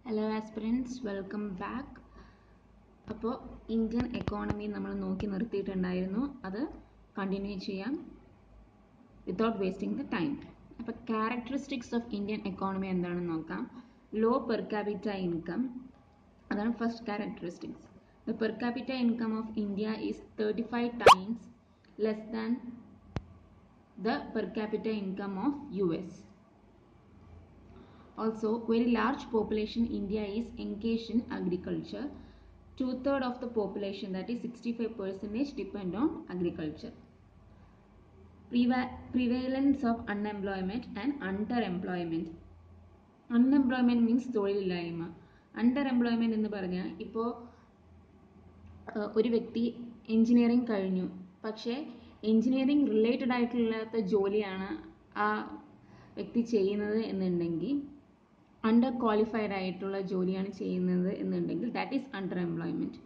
Hello aspirants, welcome back. അപ്പോൾ Indian economy നമ്മൾ നോക്കി നിർത്തിയിട്ടുണ്ടായിരുന്നു. അത് കണ്ടിന്യൂ ചെയ്യാം വിത്തൗട്ട് വേസ്റ്റിംഗ് ദ ടൈം. അപ്പോൾ ക്യാരക്ടറിസ്റ്റിക്സ് ഓഫ് ഇന്ത്യൻ എക്കോണമി എന്താണെന്ന് നോക്കാം. ലോ പെർ ക്യാപിറ്റ ഇൻകം, അതാണ് first characteristics. The per capita income of India is 35 times less than the per capita income of US. Also, very large population India is engaged in agriculture. 2/3 of the population, that is 65%, depend on agriculture. Prevalence of unemployment and underemployment. Unemployment means തൊഴിലില്ലായ്മ. Underemployment എന്ന് പറഞ്ഞാൽ ഇപ്പോൾ ഒരു വ്യക്തി engineering കഴിഞ്ഞു, പക്ഷേ engineering related ആയിട്ടുള്ള ജോലിയാണ് ആ വ്യക്തി ചെയ്യുന്നത് എന്നുണ്ടെങ്കിൽ, അണ്ടർ ക്വാളിഫൈഡ് ആയിട്ടുള്ള ജോലിയാണ് ചെയ്യുന്നത് എന്നുണ്ടെങ്കിൽ, that is under employment.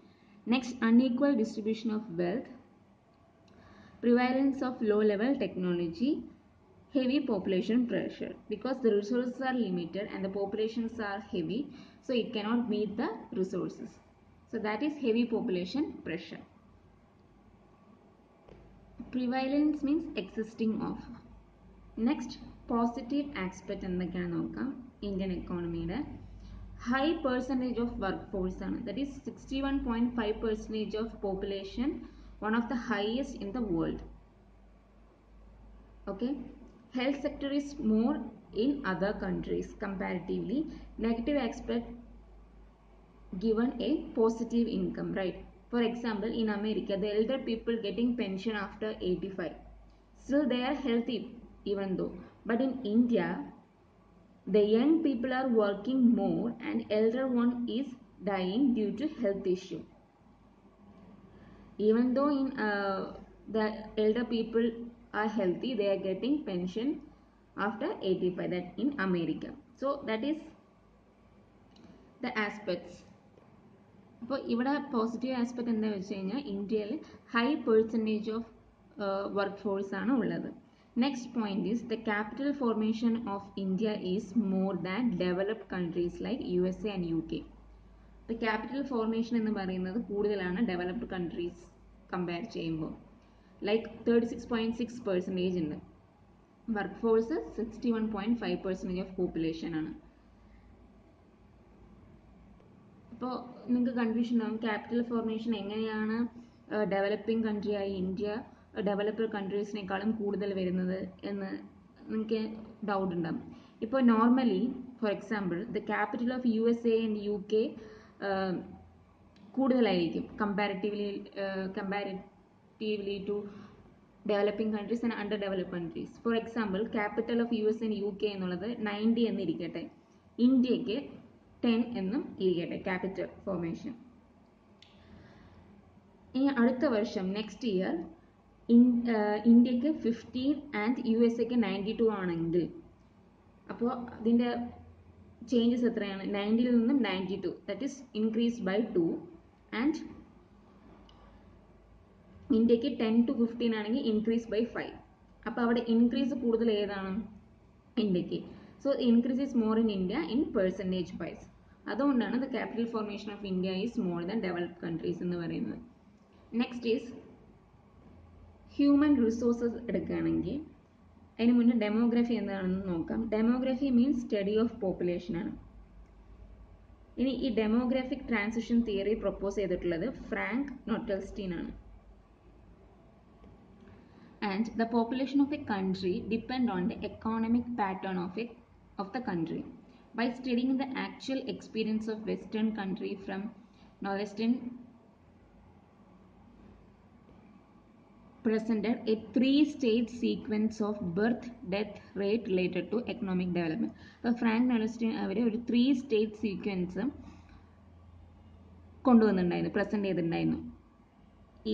Next, unequal distribution of wealth, prevalence of low level technology, heavy population pressure, because the resources are limited and the populations are heavy, so it cannot meet the resources. So that is heavy population pressure. Prevalence means existing of. Next, positive aspect എന്തൊക്കെയാണെന്ന് നോക്കാം. Indian എക്കോണമിയുടെ high percentage of work force ആണ്. That is 61.5% of population, one of the highest in the world. Okay, health sector is more in other countries comparatively. Negative aspect given a positive income, right? For example, in America, the elder people getting pension after 85, still they are healthy even though. But in India, the young people are working more and elder one is dying due to health issue. Even though in the elder people are healthy, they are getting pension after 85, that in America. So that is the aspects. അപ്പോൾ ഇവിടെ positive aspect എന്താ വെച്ച് കഴിഞ്ഞാൽ, ഇന്ത്യയിൽ high percentage of work force ആണ് ഉള്ളത്. Next point is the capital formation of India is more than developed countries like USA and UK. The capital formation എന്ന് പറയുന്നത് കൂടുതലാണ് ഡെവലപ്ഡ് കൺട്രീസ് കമ്പയർ ചെയ്യുമ്പോൾ. ലൈക്ക് 36.6% ഉണ്ട്. വർക്ക് ഫോഴ്സ് 61.5% ഓഫ് പോപ്പുലേഷൻ ആണ്. അപ്പോൾ നിങ്ങൾക്ക് കൺഫ്യൂഷൻ ഉണ്ടാകും, ക്യാപിറ്റൽ ഫോർമേഷൻ എങ്ങനെയാണ് ഡെവലപ്പിംഗ് കൺട്രിയായി ഇന്ത്യ ഡെവലപ്ഡ് കൺട്രീസിനേക്കാളും കൂടുതൽ വരുന്നത് എന്ന് നിങ്ങൾക്ക് ഡൗട്ട് ഉണ്ടാകും. ഇപ്പോൾ normally, for example, the capital of USA and UK കൂടുതലായിരിക്കും comparatively to developing countries and under developed countries. For example, capital of USA and UK എന്നുള്ളത് 90 എന്നിരിക്കട്ടെ, ഇന്ത്യക്ക് 10 എന്നും ഇരിക്കട്ടെ ക്യാപിറ്റൽ ഫോർമേഷൻ. ഇനി അടുത്ത വർഷം നെക്സ്റ്റ് ഇയർ ഇന്ത്യക്ക് 15 ആൻഡ് USAക്ക് 92 ആണെങ്കിൽ, അപ്പോൾ അതിൻ്റെ ചേഞ്ചസ് എത്രയാണ്? 90ൽ നിന്നും 92, that is increase by 2. And ഇന്ത്യക്ക് 10 to 15 ആണെങ്കിൽ ഇൻക്രീസ് ബൈ 5. അപ്പോൾ അവിടെ ഇൻക്രീസ് കൂടുതൽ ഏതാണ്? ഇന്ത്യക്ക്. So increase is more in India in percentage wise. അതുകൊണ്ടാണ് the capital formation of India is more than developed countries എന്ന് പറയുന്നത്. നെക്സ്റ്റ് ഈസ് ഹ്യൂമൻ റിസോഴ്സസ് എടുക്കുകയാണെങ്കിൽ, അതിന് മുന്നേ ഡെമോഗ്രഫി എന്താണെന്ന് നോക്കാം. Demography means study of population ആണ്. ഇനി ഈ ഡെമോഗ്രാഫിക് ട്രാൻസിഷൻ തിയറി പ്രൊപ്പോസ് ചെയ്തിട്ടുള്ളത് ഫ്രാങ്ക് നോട്ടൽസ്റ്റീൻ ആണ്. And the population of A country depend on the economic pattern of the country. By studying the actual experience of Western country from Northwestern presented a 3-stage sequence of birth, death rate related to economic development. അപ്പോൾ Frank Notestein അവർ ഒരു 3-stage sequence കൊണ്ടുവന്നിട്ടുണ്ടായിരുന്നു, present ചെയ്തിട്ടുണ്ടായിരുന്നു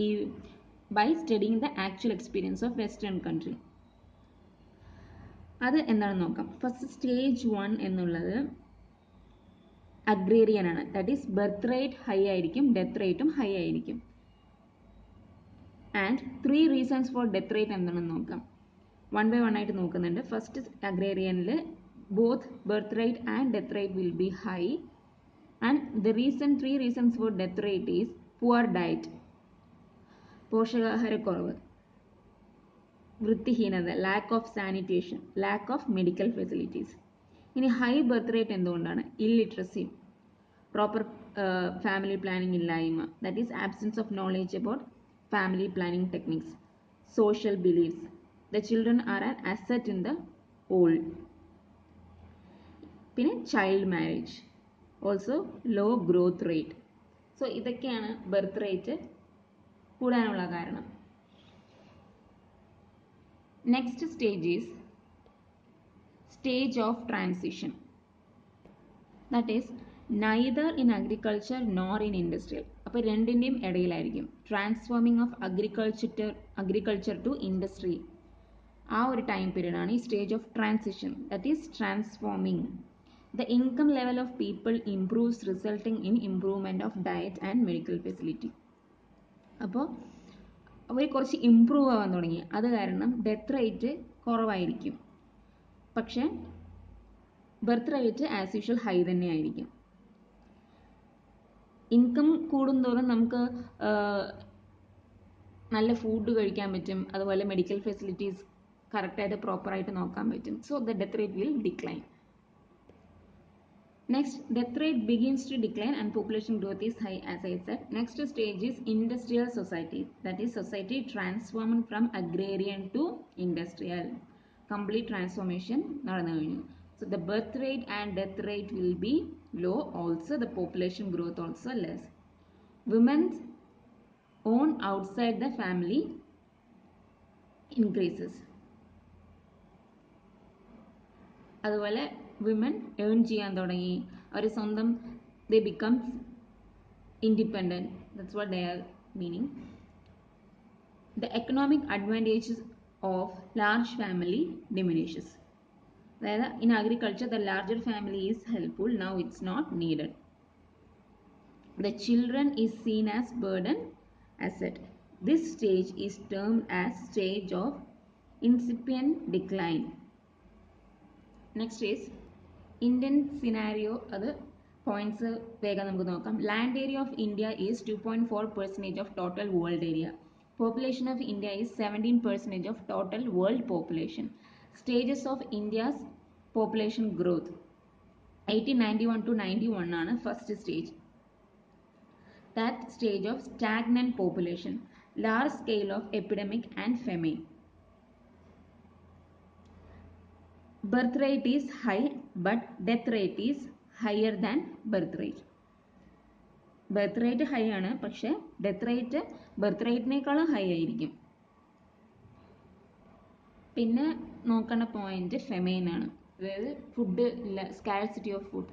ഈ by studying the actual experience of western country. അത് എന്താണെന്ന് നോക്കാം. First stage 1 എന്നുള്ളത് അഗ്രേറിയൻ ആണ്. That is birth rate high ആയിരിക്കും, ഡെത്ത് റേറ്റും ഹൈ ആയിരിക്കും. And 3 reasons for death rate എന്താണെന്ന് നോക്കാം. 1 by 1 ആയിട്ട് നോക്കുന്നുണ്ട്. ഫസ്റ്റ് അഗ്രേറിയനിൽ both birth rate and death rate will be high. And the three reasons for death rate is poor diet, പോഷകാഹാരക്കുറവ്, വൃത്തിഹീനത, lack of sanitation, lack of medical facilities. ഇനി high birth rate എന്തുകൊണ്ടാണ്? Illiteracy, proper family planning ഇല്ലായ്മ, that is absence of knowledge about family planning techniques, social beliefs, the children are an asset in the old. പിന്നെ child marriage, also low growth rate. So ഇതൊക്കെയാണ് birth rate കൂടാനുള്ള കാരണം. Next stage is stage of transition, that is neither in agriculture nor in industrial. അപ്പോൾ രണ്ടിൻ്റെയും ഇടയിലായിരിക്കും. Transforming of agriculture to industry, ആ ഒരു time period ആണ് ഈ stage of transition, that is transforming. The income level of people improves, resulting in improvement of diet and medical facility. അപ്പോൾ അവർ കുറച്ച് improve ആവാൻ തുടങ്ങി, അത് കാരണം ഡെത്ത് റേറ്റ് കുറവായിരിക്കും, പക്ഷേ birth rate as usual high തന്നെ ആയിരിക്കും. ഇൻകം കൂടുന്തോറും നമുക്ക് നല്ല ഫുഡ് കഴിക്കാൻ പറ്റും, അതുപോലെ മെഡിക്കൽ ഫെസിലിറ്റീസ് കറക്റ്റായിട്ട് പ്രോപ്പറായിട്ട് നോക്കാൻ പറ്റും. So the death rate will decline. Next, death rate begins to decline and population growth is high, as I said. Next stage is industrial society, that is society transformed from agrarian to industrial. Complete transformation നടന്നു കഴിഞ്ഞു. So the birth rate and death rate will be low, also the population growth also less. Women's own outside the family increases. അതുപോലെ women earn ചെയ്യാൻ തുടങ്ങി, അവർ സ്വന്തം they becomes independent, that's what they are meaning. The economic advantages of large family diminishes. അതായത് in agriculture the larger family is helpful, now it's not needed. The children is seen as burden asset. This stage is termed as stage of incipient decline. Next is Indian scenario, അത് points വേഗം നമുക്ക് നോക്കാം. Land area of India is 2.4% of total world area. Population of India is 17% of total world population. Stages of India's population growth 1891 to 91 ആണ് first stage. That stage of stagnant population, large scale of epidemic and famine. Birth rate is high but death rate is higher than birth rate. Birth rate high ആണ്, പക്ഷേ death rate birth റേറ്റിനേക്കാളും high ആയിരിക്കും. പിന്നെ നോക്കേണ്ട point famine ആണ്, അതായത് food scarcity of food,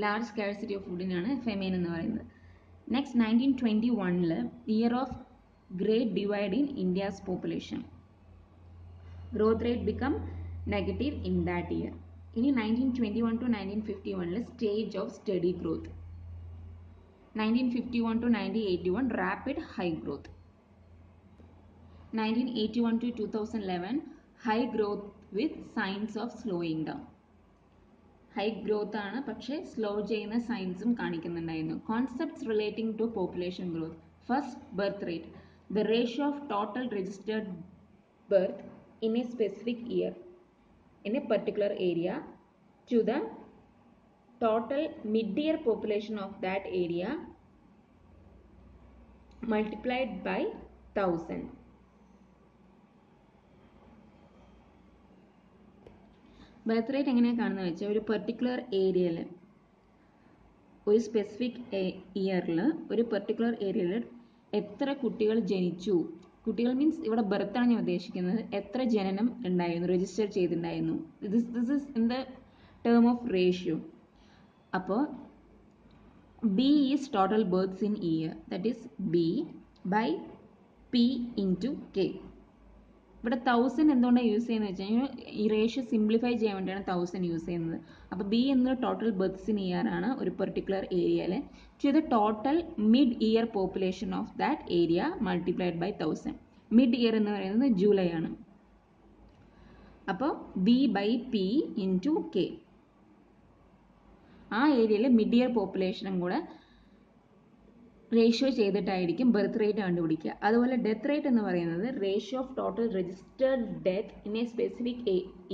large scarcity of ഫുഡിനാണ് famine എന്ന് പറയുന്നത്. Next 1921 year of great divide in India's population. Growth rate become negative in that year. ഇനി 1921 to 1951 stage of steady growth. 1951 to 1981 rapid high growth. 1981 to 2011 high growth with signs of slowing down. High growth ആണ്, പക്ഷേ slow ചെയ്യുന്ന സൈൻസും കാണിക്കുന്നുണ്ടായിരുന്നു. Concepts relating to population growth. First, birth rate, the ratio of total registered birth in a specific year in a particular area to the total mid-year population of that area multiplied by 1000. Birth rate എങ്ങനെയാണ് കാണുന്നത് വെച്ചാൽ, ഒരു particular ഏരിയയിൽ ഒരു specific ഇയറിൽ ഒരു particular ഏരിയയിൽ എത്ര കുട്ടികൾ ജനിച്ചു, കുട്ടികൾ മീൻസ് ഇവിടെ ബർത്താണ് ഞാൻ ഉദ്ദേശിക്കുന്നത്, എത്ര ജനനം ഉണ്ടായിരുന്നു, രജിസ്റ്റർ ചെയ്തിട്ടുണ്ടായിരുന്നു. This is in the term of ratio. അപ്പോൾ B is total births in year, that is B by P into K. ഇവിടെ 1000 എന്തുകൊണ്ടാണ് യൂസ് ചെയ്യുന്നത് വെച്ച് കഴിഞ്ഞാൽ ഈ റേഷ്യോ സിംപ്ലിഫൈ ചെയ്യാൻ വേണ്ടിയാണ് 1000 യൂസ് ചെയ്യുന്നത്. അപ്പോൾ ബി എന്നത് ടോട്ടൽ ബർത്ത്സ് ഇൻ ഇയർ ആണ് ഒരു പെർട്ടിക്കുലർ ഏരിയയിൽ, to the total mid year population of that area multiplied by 1000. Mid year എന്ന് പറയുന്നത് ജൂലൈ ആണ്. അപ്പോൾ B by P into K ആ ഏരിയയിൽ മിഡ് ഇയർ പോപ്പുലേഷനും കൂടെ റേഷ്യോ ചെയ്തിട്ടായിരിക്കും ബർത്ത് റേറ്റ് കണ്ടുപിടിക്കുക. അതുപോലെ ഡെത്ത് റേറ്റ് എന്ന് പറയുന്നത് ratio of total registered death in a specific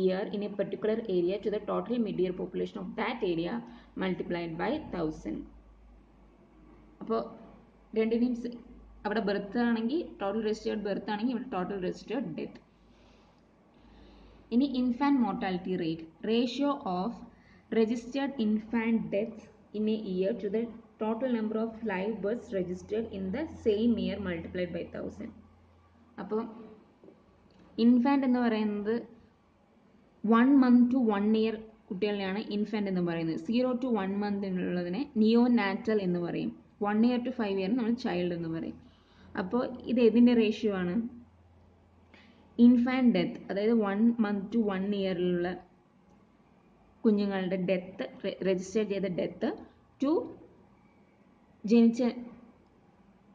year in a particular area to the total mid year population of that area multiplied by 1000. അപ്പോൾ രണ്ടിനെയും അവിടെ birth ആണെങ്കിൽ total registered birth ആണെങ്കിൽ ഇവിടെ ടോട്ടൽ രജിസ്റ്റേർഡ് ഡെത്ത്. ഇനി infant mortality rate, ratio of registered infant deaths in a year to the total number of live births registered in the same year multiplied by 1000. അപ്പോൾ infant എന്ന് പറയുന്നത് 1 month to 1 year കുട്ടികളെയാണ് infant എന്ന് പറയുന്നത്. 0 to 1 month എന്നുള്ളതിനെ നിയോ natal എന്ന് പറയും. 1 year to 5 year നമ്മൾ ചൈൽഡ് എന്ന് പറയും. അപ്പോൾ ഇത് ഏതിൻ്റെ റേഷ്യോ ആണ്? ഇൻഫാൻറ്റ് ഡെത്ത്, അതായത് 1 month to 1 yearലുള്ള കുഞ്ഞുങ്ങളുടെ ഡെത്ത്, രജിസ്റ്റർ ചെയ്ത ഡെത്ത് ടു ജനിച്ച,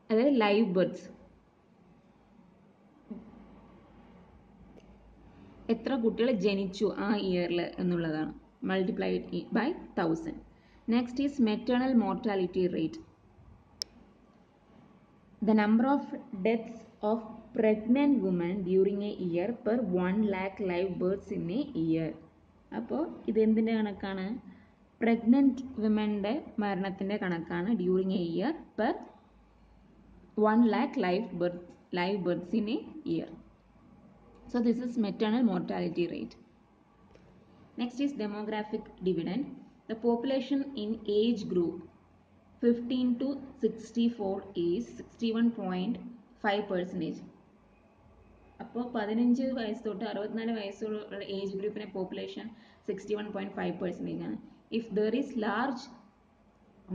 അതായത് ലൈവ് ബർഡ്സ്, എത്ര കുട്ടികൾ ജനിച്ചു ആ ഇയറിൽ എന്നുള്ളതാണ്, multiplied by 1000. Next is maternal mortality rate, the number of deaths of pregnant women during a year per 1 lakh live births in a year. അപ്പോൾ ഇതെന്തിൻ്റെ കണക്കാണ്? പ്രഗ്നൻറ്റ് വിമൻ്റെ മരണത്തിൻ്റെ കണക്കാണ് during A year per 1 lakh live births in a year. So this is maternal mortality rate. Next is demographic dividend. The population in age group 15 to 64 is 61.5%. അപ്പോൾ 15 വയസ്സ് തൊട്ട് 64 വയസ്സുള്ള age ഗ്രൂപ്പിൻ്റെ population 61.5% ആണ്. If there is large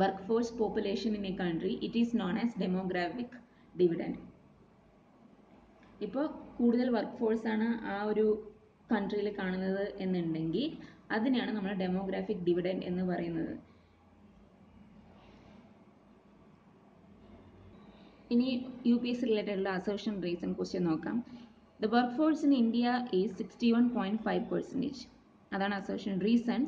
workforce population in a country, it is known as demographic dividend. ഇപ്പോൾ കൂടുതൽ work force ആണ് ആ ഒരു കൺട്രിയിൽ കാണുന്നത് എന്നുണ്ടെങ്കിൽ അതിനെയാണ് നമ്മൾ ഡെമോഗ്രാഫിക് ഡിവിഡൻഡ് എന്ന് പറയുന്നത്. ഇനി UPSC related assertion reason question നോക്കാം. The workforce in India is 61.5%. അതാണ് assertion. Reason,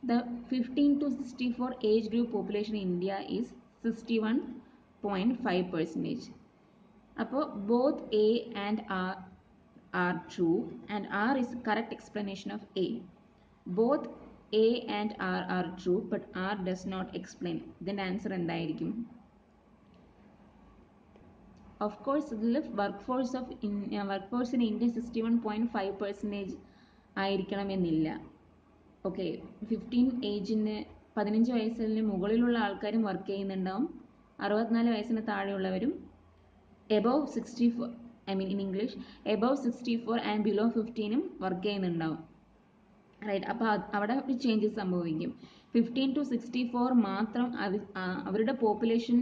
the 15 to 64 age group population in India is 61.5%. അപ്പോൾ both A and R are true and R is correct explanation of A. Both A and R are true but R does not explain. ഇതിൻ്റെ answer എന്തായിരിക്കും? Of course ഇതിൽ workforce in India 61.5% ആയിരിക്കണമെന്നില്ല. Okay, 15 വയസ്സിന് മുകളിലുള്ള ആൾക്കാരും work ചെയ്യുന്നുണ്ടാവും, 64 വയസ്സിന് താഴെയുള്ളവരും above 64, in English above 64 and below 15 work ചെയ്യുന്നുണ്ടാവും. റൈറ്റ്, അപ്പോൾ അവിടെ ഒരു ചേഞ്ചസ് സംഭവിക്കും. 15 to 64 മാത്രം അവരുടെ പോപ്പുലേഷൻ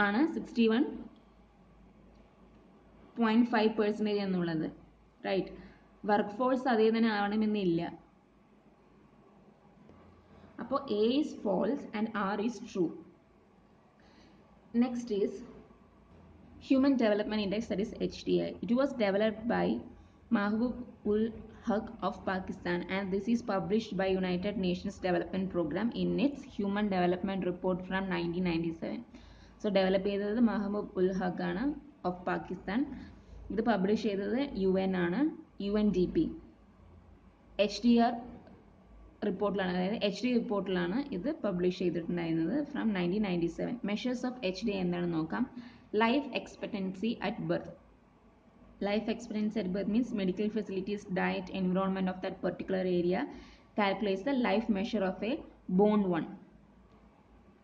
ആണ് 61.5% എന്നുള്ളത്. റൈറ്റ്, വർക്ക് ഫോഴ്സ് അതേ തന്നെ ആവണമെന്നില്ല. അപ്പോൾ A is false and R is true. Next is Human Development Index, that is HDI. It was developed by Mahbub ul Haq of Pakistan and this is published by United Nations Development Program in its Human Development Report from 1997. So develop ചെയ്തത് മഹബൂബ് ഉൽ ഹഖ് ആണ് of Pakistan. ഇത് publish ചെയ്തത് UN ആണ്, UNDP. HDR റിപ്പോർട്ടിലാണ്, അതായത് HD റിപ്പോർട്ടിലാണ് ഇത് publish ചെയ്തിട്ടുണ്ടായിരുന്നത് ഫ്രം 1997. മെഷേഴ്സ് ഓഫ് HD എന്താണെന്ന് നോക്കാം. Life expectancy at birth. Life expectancy at birth means medical facilities, diet, environment of that particular area calculates the life measure of a born one.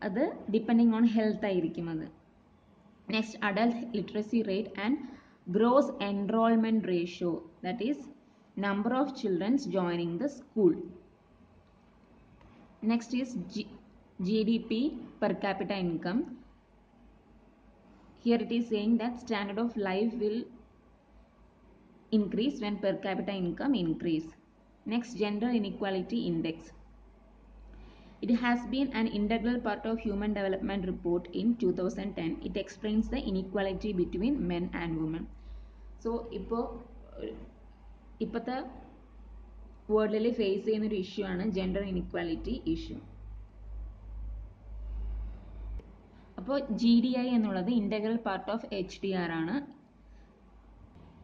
അത് depending on health ആയിരിക്കും അത്. Next, adult literacy rate and gross enrolment ratio, that is number of children's joining the school. Next is GDP per capita income. Here it is saying that standard of life will increase when per capita income increase. Next, gender inequality index. It has been an integral part of Human Development Report in 2010. It explains the inequality between men and women. So ഇപ്പോഴത്തെ വേൾഡിൽ face ചെയ്യുന്ന ഒരു issue ആണ് gender inequality issue. അപ്പോൾ GDI എന്നുള്ളത് integral part of HDR ആണ്.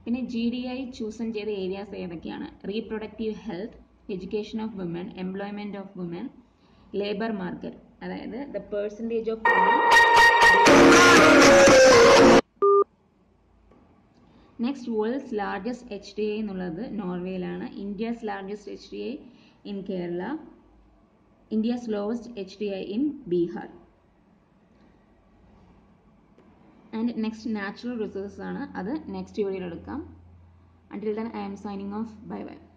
പിന്നെ GDI chosen ചെയ്ത ഏരിയാസ് ഏതൊക്കെയാണ്? Reproductive health, education of woman, employment of woman, labour market, അതായത് the percentage of woman. Next, world's largest HDI എന്നുള്ളത് നോർവേയിലാണ്. India's largest HDI in Kerala. India's lowest HDI in Bihar. And next natural resources ആണ്, അത് next വീഡിയോയിൽ എടുക്കാം. Until then, I am signing off. Bye bye.